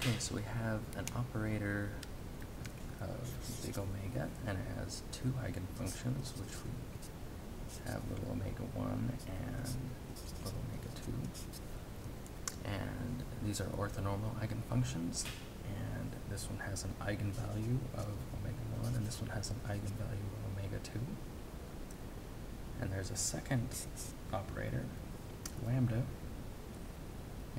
Okay, so we have an operator of big omega, and it has two eigenfunctions, which we have little omega 1 and little omega 2. And these are orthonormal eigenfunctions, and this one has an eigenvalue of omega 1, and this one has an eigenvalue of omega 2. And there's a second operator, lambda,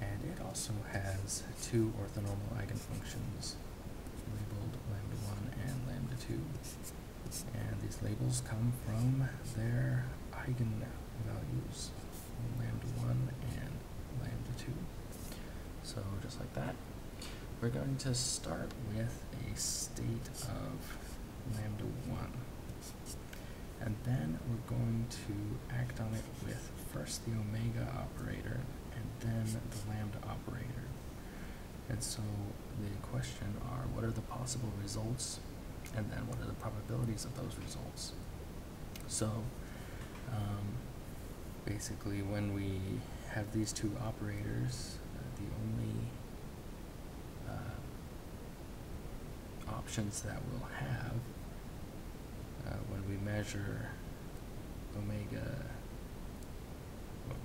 and it also has two orthonormal eigenfunctions labeled lambda 1 and lambda 2. And these labels come from their eigenvalues, lambda 1 and lambda 2. So just like that, we're going to start with a state of lambda 1. And then we're going to act on it with first the omega operator and then the lambda operator. And so the question are, what are the possible results, and then what are the probabilities of those results? So basically when we have these two operators, the only options that we'll have when we measure omega,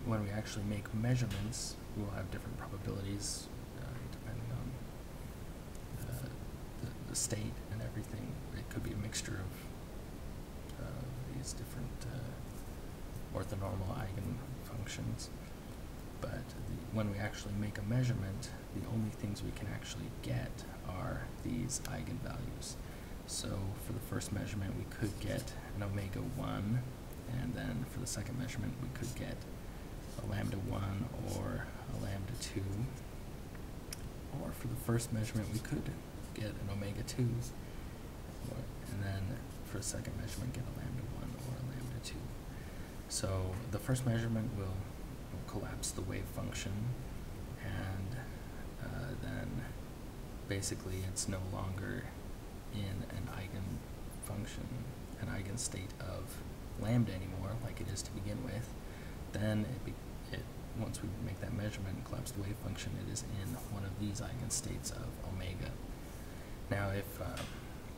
when we actually make measurements, we'll have different probabilities depending on the state and everything. It could be a mixture of these different orthonormal eigenfunctions. But when we actually make a measurement, the only things we can actually get are these eigenvalues. So for the first measurement, we could get an omega 1, and then for the second measurement, we could get a lambda 1 or a lambda 2. Or for the first measurement, we could get an omega 2, and then for the second measurement, get a lambda 1 or a lambda 2. So the first measurement will collapse the wave function, and then basically it's no longer in an eigenfunction, an eigenstate of lambda anymore, like it is to begin with. Then once we make that measurement and collapse the wave function, it is in one of these eigenstates of omega. Now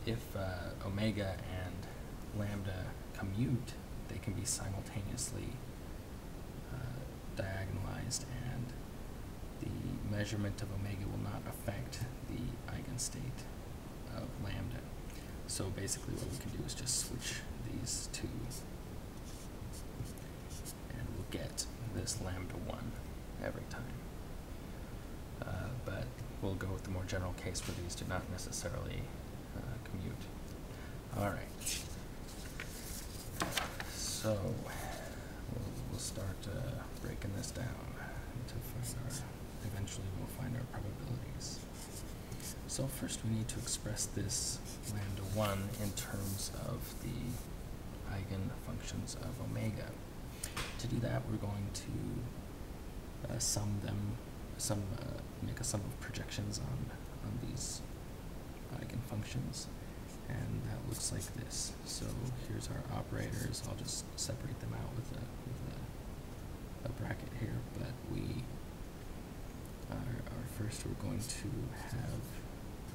if omega and lambda commute, they can be simultaneously diagonalized, and the measurement of omega will not affect the eigenstate of lambda. So basically what we can do is just switch these two, and we'll get this lambda 1 every time. But we'll go with the more general case where these do not necessarily commute. Alright, so we'll start breaking this down to find eventually we'll find our probabilities. So first we need to express this lambda 1 in terms of the eigenfunctions of omega. To do that, we're going to make a sum of projections on these eigenfunctions, and that looks like this. So here's our operators. I'll just separate them out with a bracket here, but first we're going to have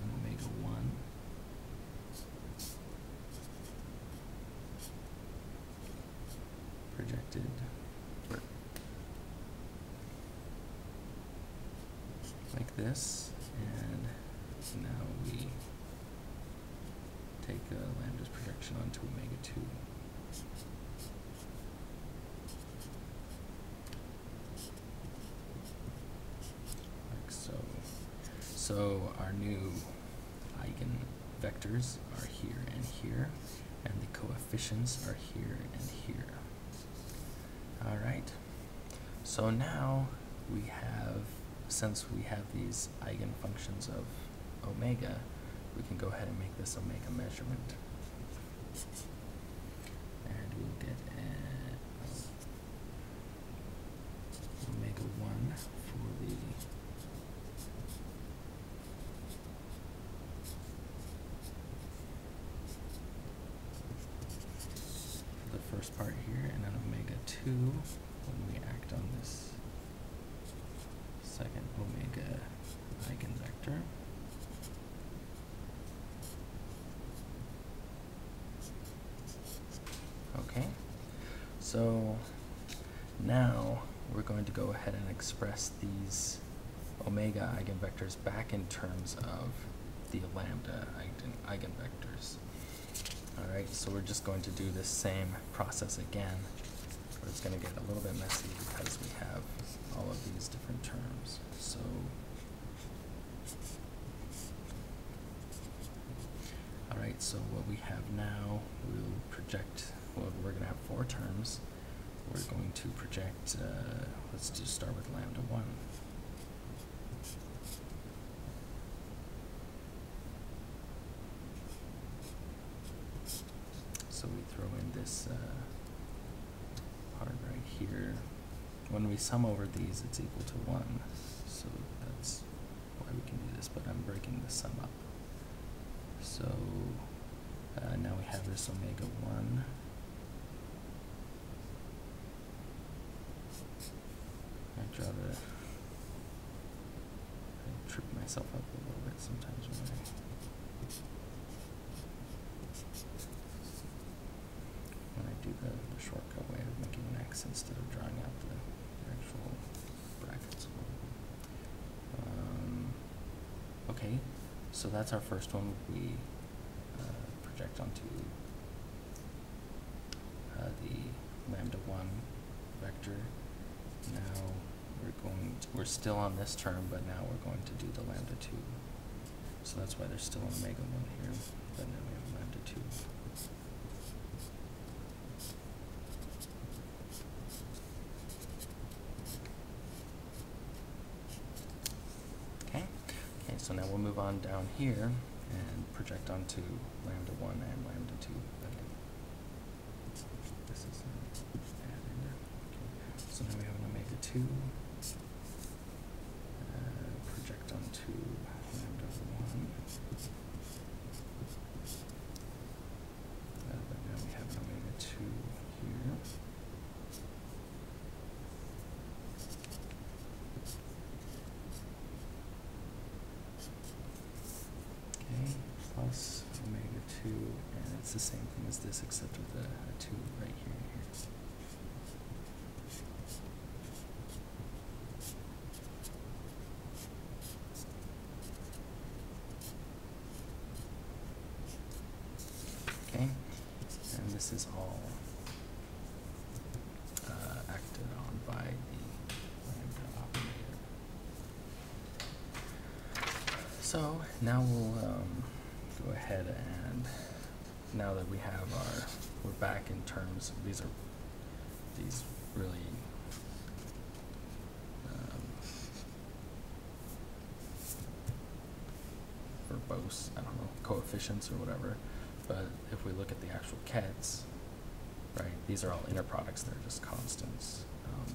an omega 1 projected like this, and now we take lambda's projection onto omega 2. Like so. So our new eigenvectors are here and here, and the coefficients are here and here. Alright, so now we have, since we have these eigenfunctions of omega, we can go ahead and make this omega measurement. And we'll get omega 1 for the first part here, and then omega 2 when we act on this second omega eigenvector. Okay, so now we're going to go ahead and express these omega eigenvectors back in terms of the lambda eigenvectors. All right, so we're just going to do this same process again. It's going to get a little bit messy because we have all of these different terms. So all right, so what we have now, we'll project, well, we're going to have 4 terms. We're going to project, let's just start with lambda 1. So we throw in this part right here. When we sum over these, it's equal to 1. So that's why we can do this, but I'm breaking the sum up. So now we have this omega 1. I trip myself up a little bit sometimes when I do the shortcut way of making an X instead of drawing out the actual brackets. Okay, so that's our first one. We project onto the lambda 1 vector. Now we're still on this term, but now we're going to do the lambda 2. So that's why there's still an omega 1 here, but now we have lambda 2. Okay, so now we'll move on down here and project onto lambda 1 and lambda 2 again. This is added. Okay. So now we have an omega 2. Project onto lambda 1. But now we have an omega 2 here. Okay, plus omega 2, and it's the same thing as this except with a 2 right here and here. Okay, and this is all acted on by the lambda operator. So now we'll go ahead and, now that we have we're back in terms, these really verbose, I don't know, coefficients or whatever. But if we look at the actual kets, right, these are all inner products, they're just constants.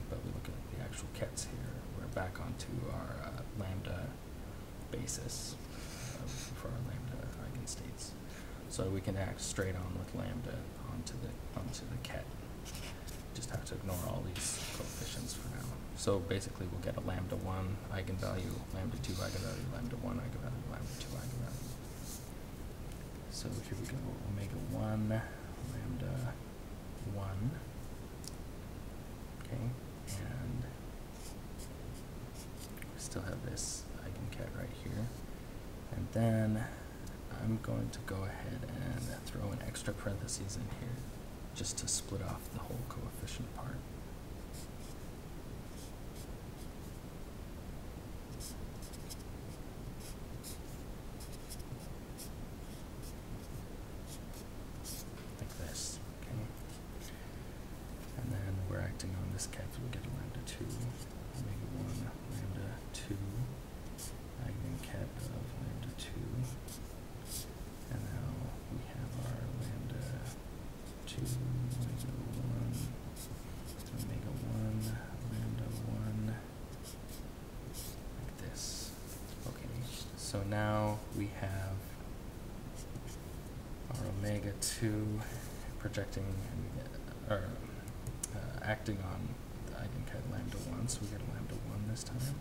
But we look at the actual kets here, we're back onto our lambda basis for our lambda eigenstates. So we can act straight on with lambda onto the ket. Just have to ignore all these coefficients for now. So basically we'll get a lambda 1 eigenvalue, lambda 2 eigenvalue, lambda 1 eigenvalue, lambda 2 eigenvalue. So here we go, omega 1, lambda 1, okay, and we still have this eigenket right here. And then I'm going to go ahead and throw an extra parentheses in here just to split off the whole coefficient part. Like this, okay? And then we're acting on this ket, so we get a lambda 2, omega 1, lambda 2, eigenket of lambda 2. And now we have our lambda 2, lambda 1, omega 1, lambda 1, like this. Okay, so now we have our omega 2 projecting or acting on the eigenket lambda 1, so we get a lambda 1 this time.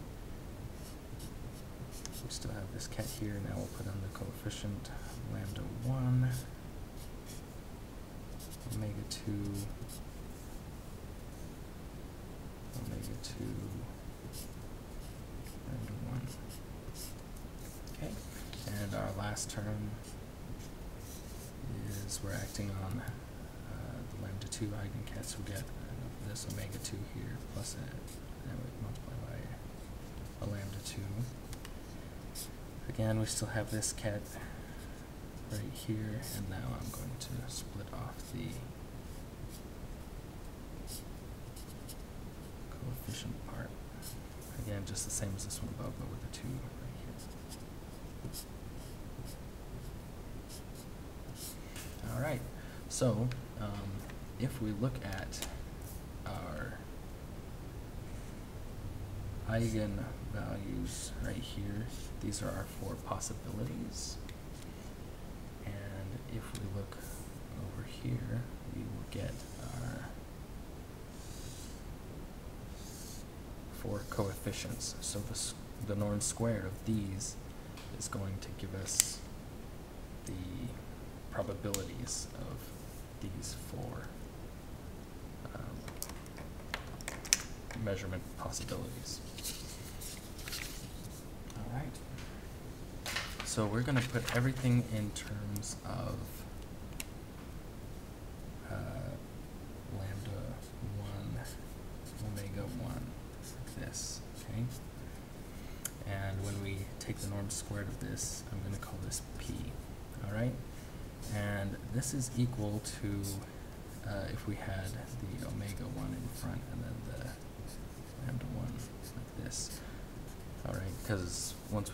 we still have this ket here. Now we'll put in the coefficient lambda 1, omega 2, omega 2, lambda 1. Okay, and our last term is we're acting on the lambda 2 eigenkets. We get this omega 2 here plus and we multiply by a lambda 2. Again, we still have this ket right here, and now I'm going to split off the coefficient part. Again, just the same as this one above, but with the 2 right here. All right, so if we look at our eigenvalues right here, these are our 4 possibilities. And if we look over here, we will get our 4 coefficients. So the norm squared of these is going to give us the probabilities of these 4 measurement possibilities. All right. So we're going to put everything in terms of lambda 1, omega 1, like this, okay? And when we take the norm squared of this, I'm going to call this p, all right? And this is equal to, if we had the omega 1 in front and then the lambda 1 like this. All right, because once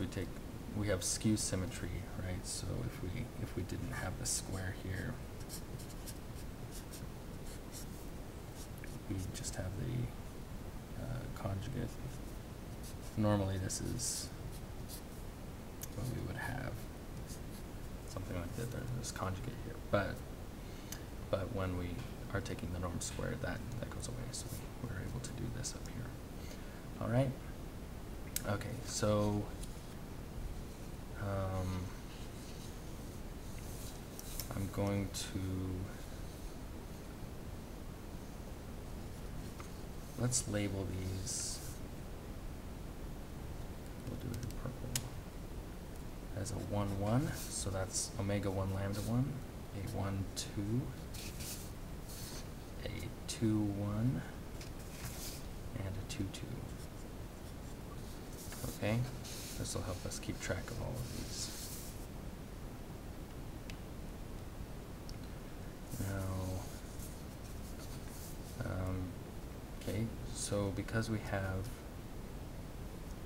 we have skew symmetry, right? So if we didn't have the square here, we just have the conjugate. Normally this is what we would have, something like that. There's this conjugate here, but when we are taking the norm squared, that goes away. So we're able to do this up here. All right. Okay, so I'm going to, let's label these, we'll do it in purple, as a 1, 1, so that's omega 1, lambda 1, a 1, 2, a 2, 1, and a 2, 2. Okay, this will help us keep track of all of these. Now, okay, so because we have,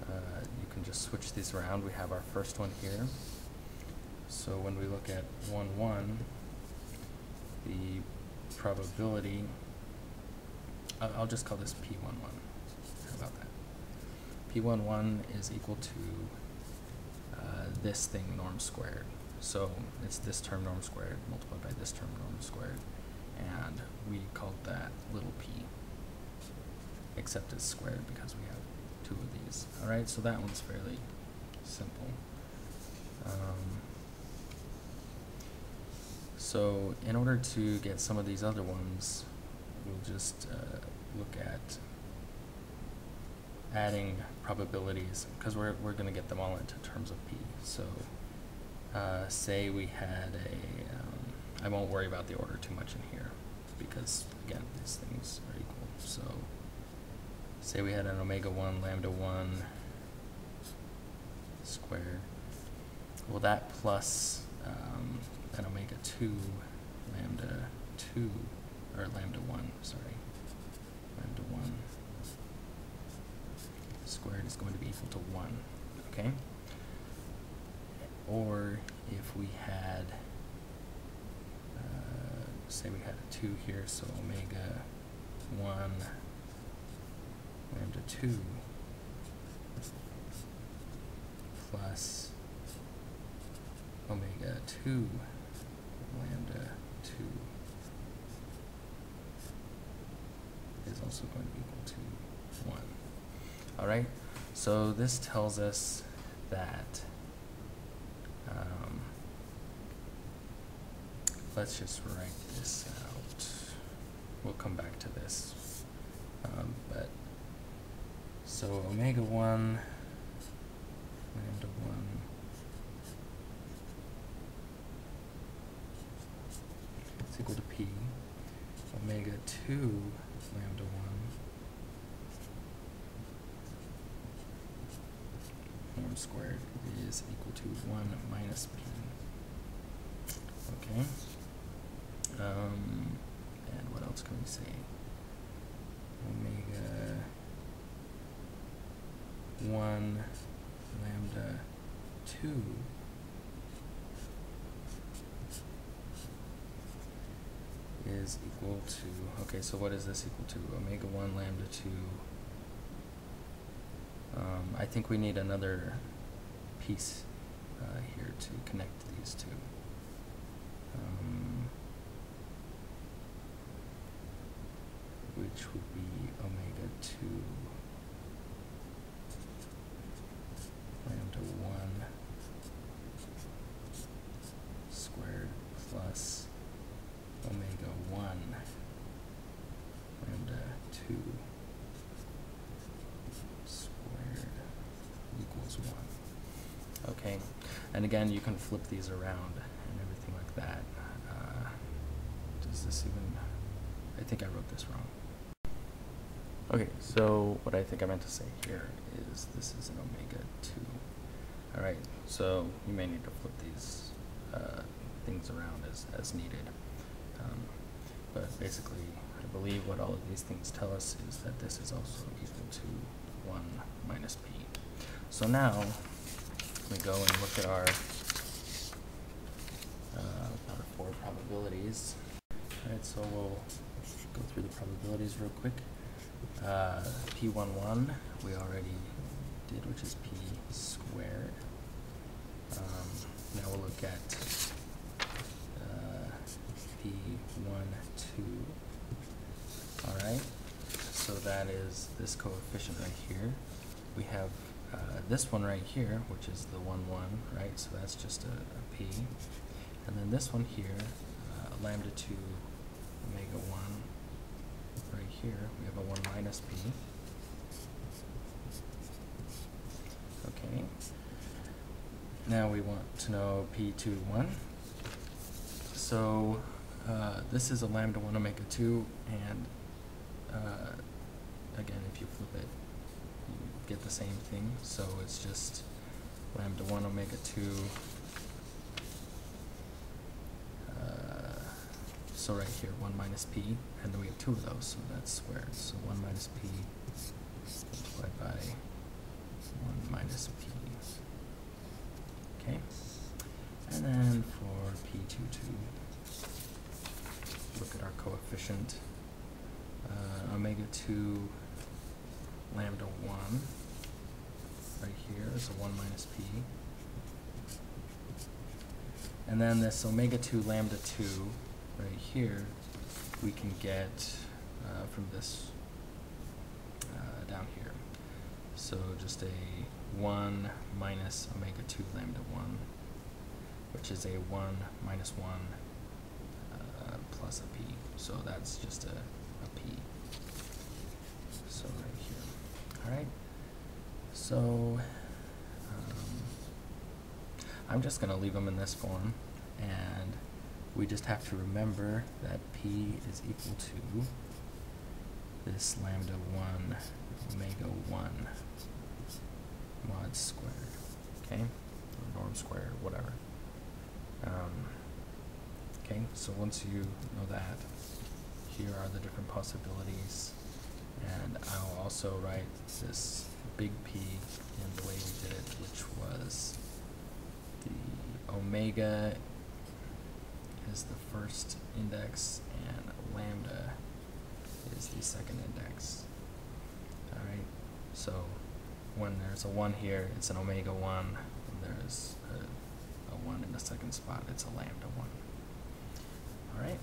you can just switch these around. We have our first one here. So when we look at 1, 1, the probability, I'll just call this P11. How about that? P11 is equal to this thing norm squared. So it's this term norm squared multiplied by this term norm squared, and we called that little p, except it's squared because we have 2 of these. All right, so that one's fairly simple. So in order to get some of these other ones, we'll just look at adding probabilities, because we're going to get them all into terms of p. So say we had a, I won't worry about the order too much in here, because again, these things are equal. So say we had an omega 1, lambda 1 squared. Well, that plus an omega 2, lambda 2, or lambda 1, sorry, lambda 1 squared is going to be equal to 1, okay? Or if we had, say we had a 2 here, so omega 1, lambda 2 plus omega 2, lambda 2 is also going to be equal to 1. All right, so this tells us that. Let's just write this out. We'll come back to this. But so omega 1, lambda 1 is equal to p. Omega 2, lambda 1 norm squared is equal to 1 minus p. Okay. And what else can we say? Omega 1 lambda 2 is equal to, okay, so what is this equal to? Omega 1 lambda 2. I think we need another piece here to connect these two. Which would be omega 2 lambda 1 squared plus omega 1 lambda 2 squared equals 1. Okay, and again, you can flip these around and everything like that. Does this even, I think I wrote this wrong. Okay, so what I think I meant to say here is this is an omega 2. Alright, so you may need to flip these things around as needed. But basically, I believe what all of these things tell us is that this is also equal to 1 minus p. So now, we go and look at our 4 probabilities. Alright, so we'll go through the probabilities real quick. P11 we already did, which is p squared. Now we'll look at P12. Alright, so that is this coefficient right here. We have this one right here, which is the 1, 1, right? So that's just a p. And then this one here, lambda 2 omega 1. Right here, we have a 1 minus p. Okay. Now we want to know P21. So this is a lambda 1 omega 2, and again, if you flip it, you get the same thing. So it's just lambda 1 omega 2. So right here, 1 minus p, and then we have 2 of those, so that's squared. So 1 minus p multiplied by 1 minus p. Okay? And then for P22, look at our coefficient. Omega 2 lambda 1 right here is a 1 minus p. And then this omega 2 lambda 2 right here, we can get from this down here. So just a 1 minus omega 2 lambda 1, which is a 1 minus 1 plus a p. So that's just a p. So right here. All right. So I'm just going to leave them in this form, and we just have to remember that p is equal to this lambda 1 omega 1 mod squared, okay, or norm squared, whatever. Okay, so once you know that, here are the different possibilities, and I'll also write this big P in the way we did it, which was the omega is the first index and lambda is the second index. Alright, so when there's a 1 here, it's an omega 1. When there's a 1 in the second spot, it's a lambda 1. Alright.